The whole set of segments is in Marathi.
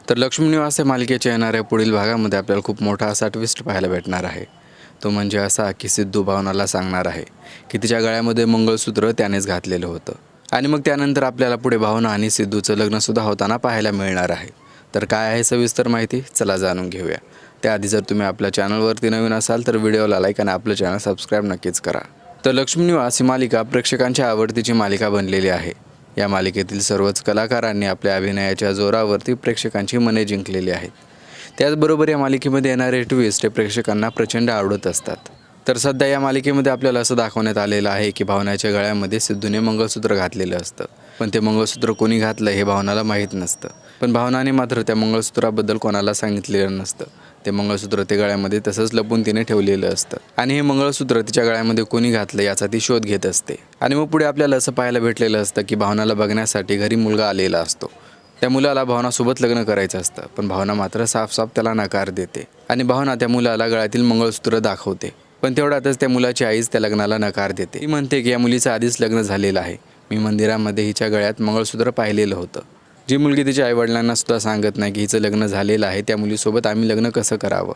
तर लक्ष्मी निवास या मालिकेच्या येणाऱ्या पुढील भागामध्ये आपल्याला खूप मोठा असा ट्विस्ट पाहायला भेटणार आहे। तो म्हणजे असा की सिद्धू भावनाला सांगणार आहे की तिच्या गळ्यामध्ये मंगळसूत्र त्यानेच घातलेलं होतं आणि मग त्यानंतर आपल्याला पुढे भावना आणि सिद्धूचं लग्नसुद्धा होताना पाहायला मिळणार आहे। तर काय आहे सविस्तर माहिती, चला जाणून घेऊया। त्याआधी जर तुम्ही आपल्या चॅनलवरती नवीन असाल तर व्हिडिओला लाईक आणि आपलं चॅनल सबस्क्राईब नक्कीच करा। तर लक्ष्मी निवास ही मालिका प्रेक्षकांच्या आवडतीची मालिका बनलेली आहे। या मालिकेतील सर्वच कलाकारांनी आपल्या अभिनयाच्या जोरावरती प्रेक्षकांची मने जिंकलेली आहेत। त्याचबरोबर या मालिकेमध्ये येणारे ट्विस्ट हे प्रेक्षकांना प्रचंड आवडत असतात। तर सध्या या मालिकेमध्ये आपल्याला असं दाखवण्यात आलेलं आहे की भावनाच्या गळ्यामध्ये सिद्धूने मंगळसूत्र घातलेलं असतं, पण ते मंगळसूत्र कोणी घातलं हे भावनाला माहीत नसतं। पण भावनाने मात्र त्या मंगळसूत्राबद्दल कोणाला सांगितलेलं नसतं। ते मंगळसूत्र ते गळ्यामध्ये तसंच लपून तिने ठेवलेलं असतं आणि हे मंगळसूत्र तिच्या गळ्यामध्ये कोणी घातलं याचा ती शोध घेत असते। आणि मग पुढे आपल्याला असं पाहायला भेटलेलं असतं की भावनाला बघण्यासाठी घरी मुलगा आलेला असतो। त्या मुलाला भावनासोबत लग्न करायचं असतं, पण भावना मात्र साफ त्याला नकार देते आणि भावना त्या मुलाला गळ्यातील मंगळसूत्र दाखवते। पण तेवढ्यातच त्या मुलाची आईच त्या लग्नाला नकार देते। ती म्हणते की या मुलीचं आधीच लग्न झालेलं आहे, मी मंदिरामध्ये हिच्या गळ्यात मंगळसूत्र पाहिलेलं होतं। जी मुलगी तिच्या आईवडिलांना सुद्धा सांगत नाही की हिचं लग्न झालेलं आहे, त्या मुलीसोबत आम्ही लग्न कसं करावं,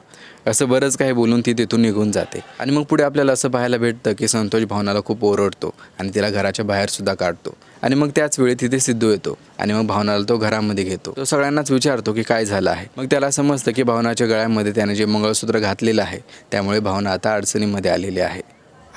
असं बरंच काही बोलून ती तिथून निघून जाते। आणि मग पुढे आपल्याला असं पाहायला भेटतं की संतोष भावनाला खूप ओरडतो आणि तिला घराच्या बाहेरसुद्धा काढतो। आणि मग त्याच वेळी तिथे सिद्धू येतो आणि मग भावनाला तो घरामध्ये घेतो। तो सगळ्यांनाच विचारतो की काय झालं आहे। मग त्याला समजतं की भावनाच्या गळ्यामध्ये त्याने जे मंगळसूत्र घातलेलं आहे त्यामुळे भावना आता अडचणीमध्ये आलेली आहे।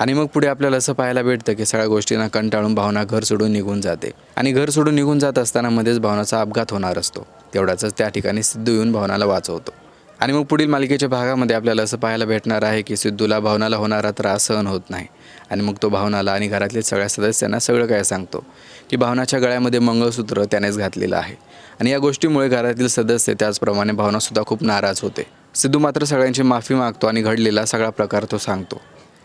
आणि मग पुढे आपल्याला असं पाहायला भेटतं की सगळ्या गोष्टींना कंटाळून भावना घर सोडून निघून जाते आणि घर सोडून निघून जात असताना मध्येच भावनाचा अपघात होणार असतो। तेवढ्याच त्या ठिकाणी सिद्धू येऊन भावनाला वाचवतो। आणि मग पुढील मालिकेच्या भागामध्ये आपल्याला असं पाहायला भेटणार आहे की सिद्धूला भावनाला होणारा त्रास सहन होत नाही आणि मग तो भावनाला आणि घरातल्या सगळ्या सदस्यांना सगळं काय सांगतो की भावनाच्या गळ्यामध्ये मंगळसूत्र त्यानेच घातलेलं आहे। आणि या गोष्टीमुळे घरातील सदस्य त्याचप्रमाणे भावनासुद्धा खूप नाराज होते। सिद्धू मात्र सगळ्यांची माफी मागतो आणि घडलेला सगळा प्रकार तो सांगतो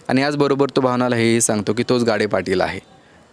आणि याचबरोबर तो भावनाला हेही सांगतो की तोच गाडे पाटील आहे।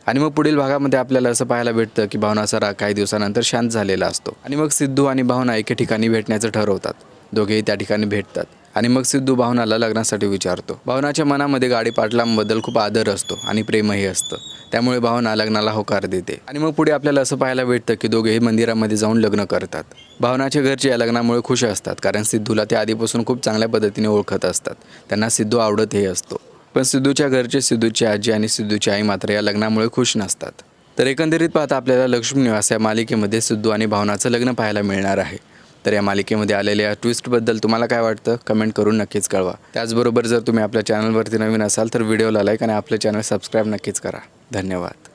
आणि मग पुढील भागामध्ये आपल्याला असं पाहायला भेटतं की भावनाचा राग काही दिवसानंतर शांत झालेला असतो आणि मग सिद्धू आणि भावना एके ठिकाणी भेटण्याचं ठरवतात। दोघेही त्या ठिकाणी भेटतात आणि मग सिद्धू भावनाला लग्नासाठी विचारतो। भावनाच्या मनामध्ये गाडी पाटलांबद्दल खूप आदर असतो आणि प्रेमही असतं, त्यामुळे भावना लग्नाला होकार देते। आणि मग पुढे आपल्याला असं पाहायला भेटतं की दोघेही मंदिरामध्ये जाऊन लग्न करतात। भावनाच्या घरचे या लग्नामुळे खुश असतात कारण सिद्धूला ते आधीपासून खूप चांगल्या पद्धतीने ओळखत असतात, त्यांना सिद्धू आवडतही असतो। पण सिद्धूच्या घरचे, सिद्धूची आजी आणि सिद्धूची आई मात्र या लग्नामुळे खुश नसतात। तर एकंदरीत पाहता आपल्याला लक्ष्मी निवास या मालिकेमध्ये सिद्धू आणि भावनाचं लग्न पाहायला मिळणार आहे। तर या मालिकेमध्ये आलेल्या ट्विस्टबद्दल तुम्हाला काय वाटतं कमेंट करून नक्कीच कळवा। त्याचबरोबर जर तुम्ही आपल्या चॅनलवरती नवीन असाल तर व्हिडिओला लाईक आणि आपलं चॅनल सबस्क्राईब नक्कीच करा। धन्यवाद।